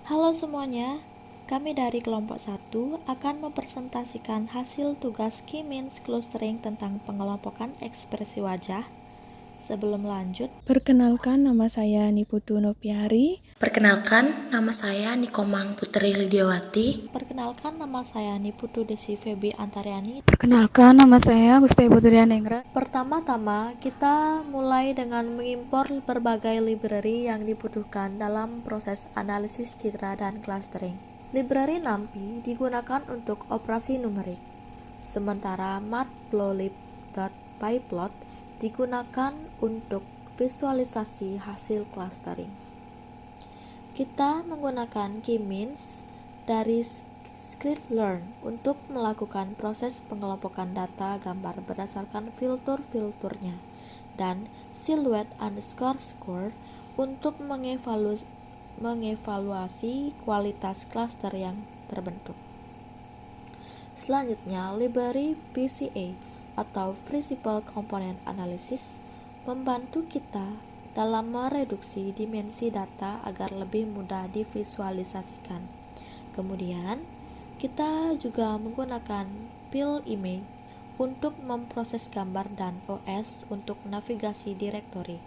Halo semuanya, kami dari kelompok 1 akan mempresentasikan hasil tugas Key Means Clustering tentang pengelompokan ekspresi wajah. Sebelum lanjut, Perkenalkan, nama saya Niputu Nopiari. Perkenalkan, nama saya Nikomang Putri Lidiawati. perkenalkan nama saya Niputu Desi Febi Antariani. Perkenalkan, nama saya Gusti Putrianengra. Pertama-tama, kita mulai dengan mengimpor berbagai library yang dibutuhkan dalam proses analisis citra dan clustering. Library NumPy digunakan untuk operasi numerik, sementara matplotlib.pyplot digunakan untuk visualisasi hasil clustering. Kita menggunakan K-means dari Scikit-learn untuk melakukan proses pengelompokan data gambar berdasarkan filter-filternya, dan silhouette_score untuk mengevaluasi kualitas cluster yang terbentuk. Selanjutnya, library PCA atau Principal Component Analysis membantu kita dalam mereduksi dimensi data agar lebih mudah divisualisasikan. Kemudian, kita juga menggunakan Pil Image untuk memproses gambar dan OS untuk navigasi direktori.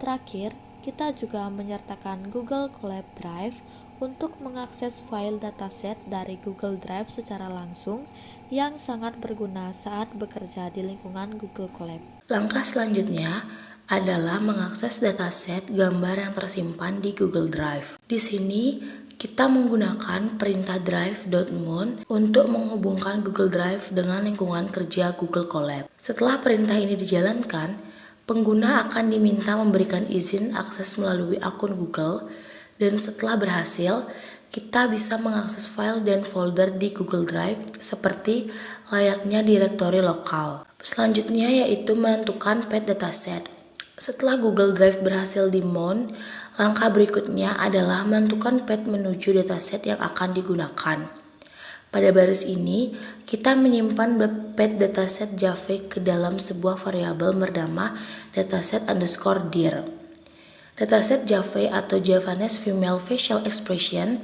Terakhir, kita juga menyertakan Google Colab Drive untuk mengakses file dataset dari Google Drive secara langsung yang sangat berguna saat bekerja di lingkungan Google Colab. Langkah selanjutnya adalah mengakses dataset gambar yang tersimpan di Google Drive. Di sini, kita menggunakan perintah drive.moon untuk menghubungkan Google Drive dengan lingkungan kerja Google Colab. Setelah perintah ini dijalankan, pengguna akan diminta memberikan izin akses melalui akun Google, dan setelah berhasil, kita bisa mengakses file dan folder di Google Drive seperti layaknya direktori lokal. Selanjutnya yaitu menentukan path dataset. Setelah Google Drive berhasil di-mount, langkah berikutnya adalah menentukan path menuju dataset yang akan digunakan. Pada baris ini, kita menyimpan path dataset Java ke dalam sebuah variabel bernama dataset_dir. Dataset Java atau Javanese Female Facial Expression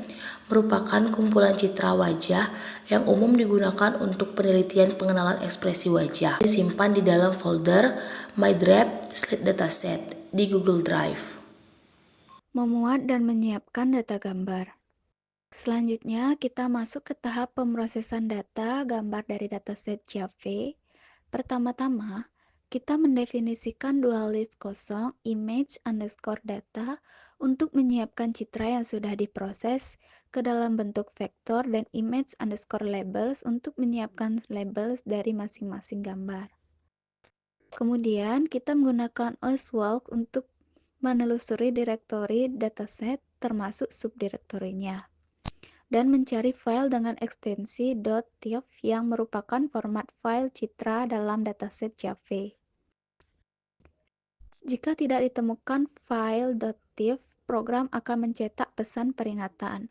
merupakan kumpulan citra wajah yang umum digunakan untuk penelitian pengenalan ekspresi wajah. Disimpan di dalam folder MyDrive/Dataset di Google Drive. Memuat dan menyiapkan data gambar. Selanjutnya, kita masuk ke tahap pemrosesan data gambar dari dataset Java. Pertama-tama, kita mendefinisikan dua list kosong image_data untuk menyiapkan citra yang sudah diproses ke dalam bentuk vektor dan image_labels untuk menyiapkan labels dari masing-masing gambar. Kemudian, kita menggunakan oswalk untuk menelusuri direktori dataset termasuk subdirektorinya dan mencari file dengan ekstensi .tiff yang merupakan format file citra dalam dataset Java. Jika tidak ditemukan file .tiff, program akan mencetak pesan peringatan.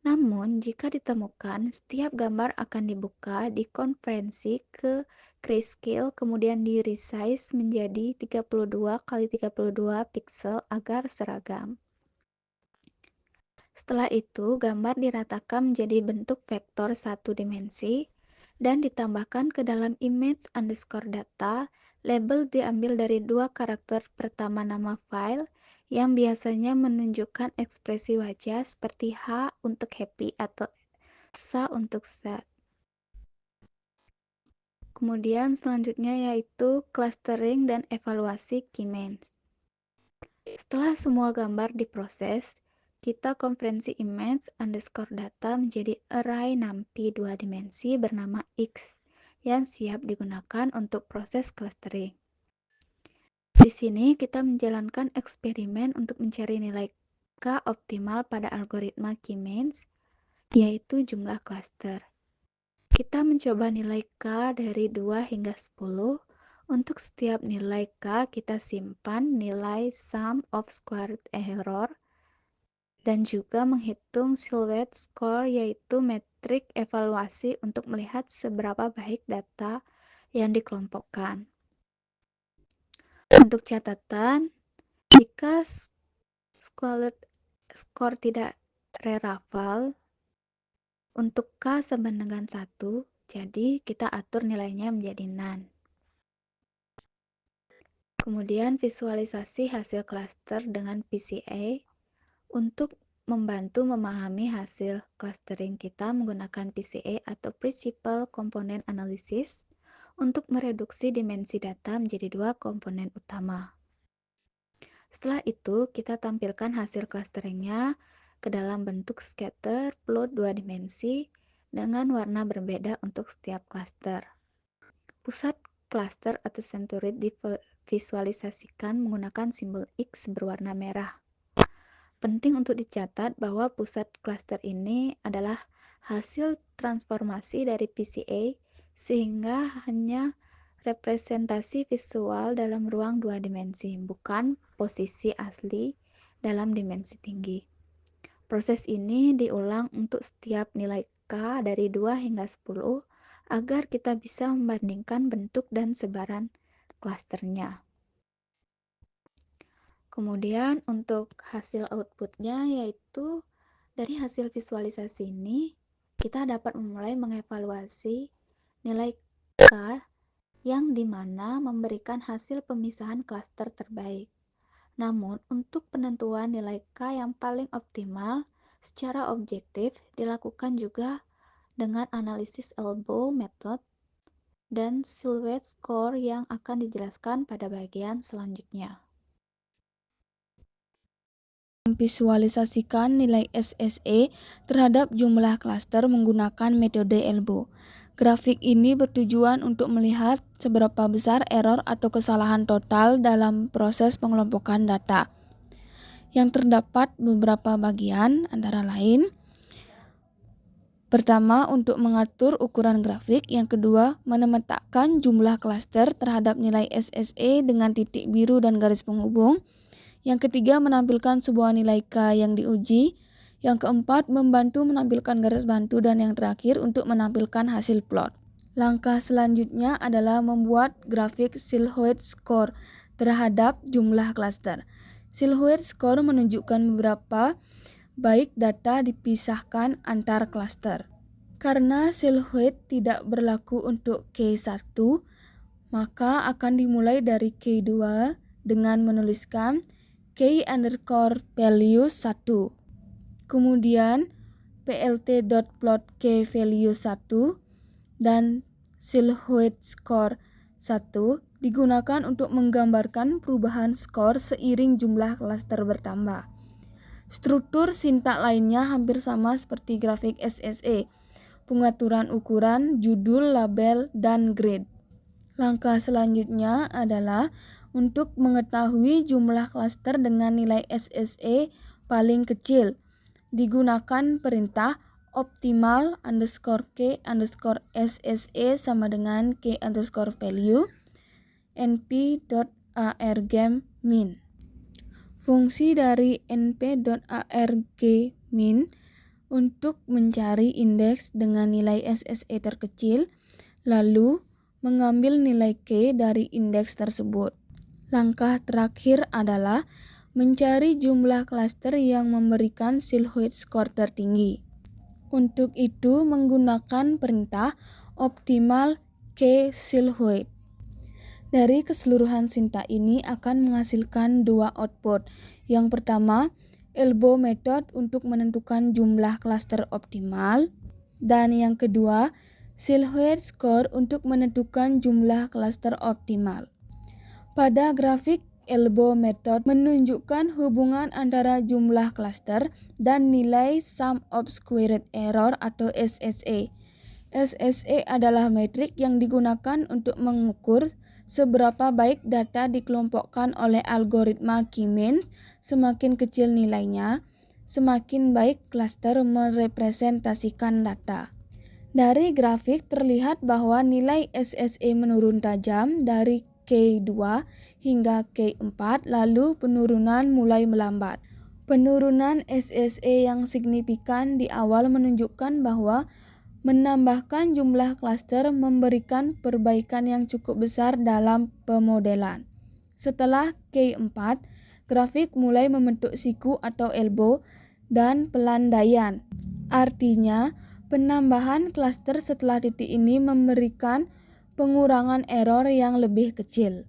Namun, jika ditemukan, setiap gambar akan dibuka, dikonversi ke grayscale, kemudian di-resize menjadi 32 x 32 pixel agar seragam. Setelah itu, gambar diratakan menjadi bentuk vektor satu dimensi dan ditambahkan ke dalam image_data. Label diambil dari dua karakter pertama nama file yang biasanya menunjukkan ekspresi wajah seperti H untuk happy atau S untuk sad. Kemudian selanjutnya yaitu clustering dan evaluasi keymeans. Setelah semua gambar diproses, kita konversi image_data menjadi array NumPy 2 dimensi bernama X yang siap digunakan untuk proses clustering. Di sini kita menjalankan eksperimen untuk mencari nilai K optimal pada algoritma K-means, yaitu jumlah cluster. Kita mencoba nilai K dari 2 hingga 10. Untuk setiap nilai K, kita simpan nilai sum of squared error dan juga menghitung silhouette score, yaitu metrik evaluasi untuk melihat seberapa baik data yang dikelompokkan. Untuk catatan, jika silhouette score tidak reraval untuk K sama dengan 1, jadi kita atur nilainya menjadi none. Kemudian visualisasi hasil klaster dengan PCA. Untuk membantu memahami hasil clustering kita menggunakan PCA atau Principal Component Analysis untuk mereduksi dimensi data menjadi 2 komponen utama. Setelah itu, kita tampilkan hasil clusteringnya ke dalam bentuk scatter plot 2 dimensi dengan warna berbeda untuk setiap cluster. Pusat cluster atau centroid divisualisasikan menggunakan simbol X berwarna merah. Penting untuk dicatat bahwa pusat cluster ini adalah hasil transformasi dari PCA sehingga hanya representasi visual dalam ruang 2 dimensi, bukan posisi asli dalam dimensi tinggi. Proses ini diulang untuk setiap nilai K dari 2 hingga 10 agar kita bisa membandingkan bentuk dan sebaran klasternya. Kemudian untuk hasil outputnya yaitu dari hasil visualisasi ini kita dapat memulai mengevaluasi nilai K yang dimana memberikan hasil pemisahan klaster terbaik. Namun untuk penentuan nilai K yang paling optimal secara objektif dilakukan juga dengan analisis elbow method dan silhouette score yang akan dijelaskan pada bagian selanjutnya. Memvisualisasikan nilai SSE terhadap jumlah klaster menggunakan metode elbow. Grafik ini bertujuan untuk melihat seberapa besar error atau kesalahan total dalam proses pengelompokan data. Yang terdapat beberapa bagian antara lain: pertama, untuk mengatur ukuran grafik. Yang kedua, menetakkan jumlah klaster terhadap nilai SSE dengan titik biru dan garis penghubung. Yang ketiga, menampilkan sebuah nilai K yang diuji. Yang keempat, membantu menampilkan garis bantu. Dan yang terakhir, untuk menampilkan hasil plot. Langkah selanjutnya adalah membuat grafik silhouette score terhadap jumlah klaster. Silhouette score menunjukkan beberapa baik data dipisahkan antar klaster. Karena silhouette tidak berlaku untuk K1, maka akan dimulai dari K2 dengan menuliskan K_value 1. Kemudian plt.plot K_value 1 dan silhouette score 1 digunakan untuk menggambarkan perubahan skor seiring jumlah klaster bertambah. Struktur sintak lainnya hampir sama seperti grafik SSE, pengaturan ukuran, judul, label, dan grade. Langkah selanjutnya adalah untuk mengetahui jumlah klaster dengan nilai SSE paling kecil. Digunakan perintah optimal _k _SSE sama dengan k _value np.argmin. Fungsi dari np.argmin untuk mencari indeks dengan nilai SSE terkecil, lalu mengambil nilai K dari indeks tersebut. Langkah terakhir adalah mencari jumlah klaster yang memberikan silhouette score tertinggi. Untuk itu menggunakan perintah optimal K silhouette. Dari keseluruhan sintak ini akan menghasilkan 2 output. Yang pertama, elbow method untuk menentukan jumlah klaster optimal, dan yang kedua, silhouette score untuk menentukan jumlah klaster optimal. Pada grafik, elbow method menunjukkan hubungan antara jumlah klaster dan nilai sum of squared error atau SSE. SSE adalah metrik yang digunakan untuk mengukur seberapa baik data dikelompokkan oleh algoritma K-means. Semakin kecil nilainya, semakin baik klaster merepresentasikan data. Dari grafik terlihat bahwa nilai SSE menurun tajam dari K2 hingga K4, lalu penurunan mulai melambat. Penurunan SSE yang signifikan di awal menunjukkan bahwa menambahkan jumlah klaster memberikan perbaikan yang cukup besar dalam pemodelan. Setelah K4, grafik mulai membentuk siku atau elbow dan pelandaian. Artinya, penambahan klaster setelah titik ini memberikan pengurangan error yang lebih kecil.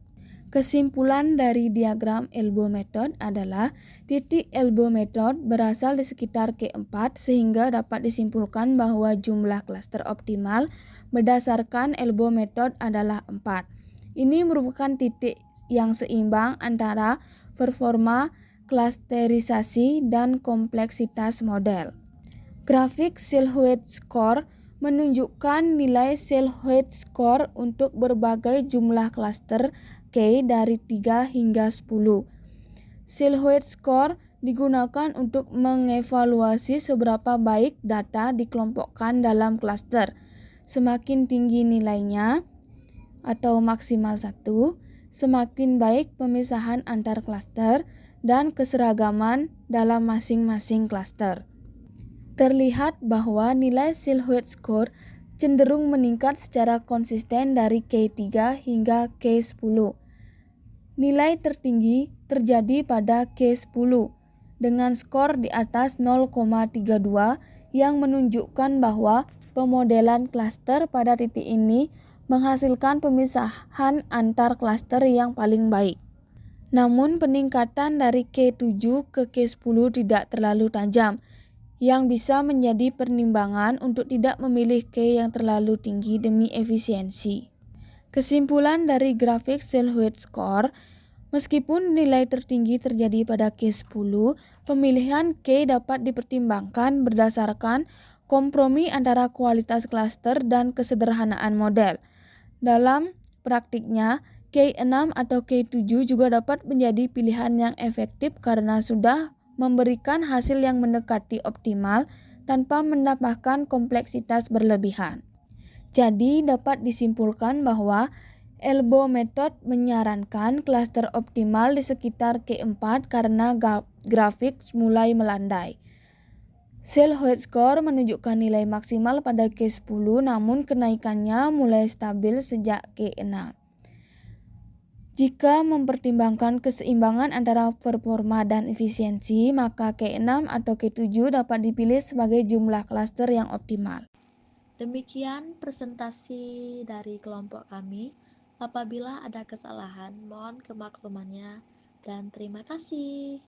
Kesimpulan dari diagram elbow method adalah titik elbow method berasal di sekitar K4 sehingga dapat disimpulkan bahwa jumlah klaster optimal berdasarkan elbow method adalah 4. Ini merupakan titik yang seimbang antara performa, klasterisasi, dan kompleksitas model. Grafik silhouette score menunjukkan nilai silhouette score untuk berbagai jumlah klaster K dari 3 hingga 10. Silhouette score digunakan untuk mengevaluasi seberapa baik data dikelompokkan dalam klaster. Semakin tinggi nilainya atau maksimal 1, semakin baik pemisahan antar klaster dan keseragaman dalam masing-masing klaster. Terlihat bahwa nilai silhouette score cenderung meningkat secara konsisten dari K3 hingga K10. Nilai tertinggi terjadi pada K10 dengan skor di atas 0,32 yang menunjukkan bahwa pemodelan klaster pada titik ini menghasilkan pemisahan antar klaster yang paling baik. Namun peningkatan dari K7 ke K10 tidak terlalu tajam, yang bisa menjadi pertimbangan untuk tidak memilih K yang terlalu tinggi demi efisiensi. Kesimpulan dari grafik silhouette score, meskipun nilai tertinggi terjadi pada K10, pemilihan K dapat dipertimbangkan berdasarkan kompromi antara kualitas klaster dan kesederhanaan model. Dalam praktiknya, K6 atau K7 juga dapat menjadi pilihan yang efektif karena sudah memberikan hasil yang mendekati optimal tanpa menambahkan kompleksitas berlebihan. Jadi dapat disimpulkan bahwa elbow method menyarankan klaster optimal di sekitar K4 karena grafik mulai melandai. Silhouette score menunjukkan nilai maksimal pada K10 namun kenaikannya mulai stabil sejak K6. Jika mempertimbangkan keseimbangan antara performa dan efisiensi, maka K6 atau K7 dapat dipilih sebagai jumlah klaster yang optimal. Demikian presentasi dari kelompok kami. Apabila ada kesalahan, mohon kemaklumannya dan terima kasih.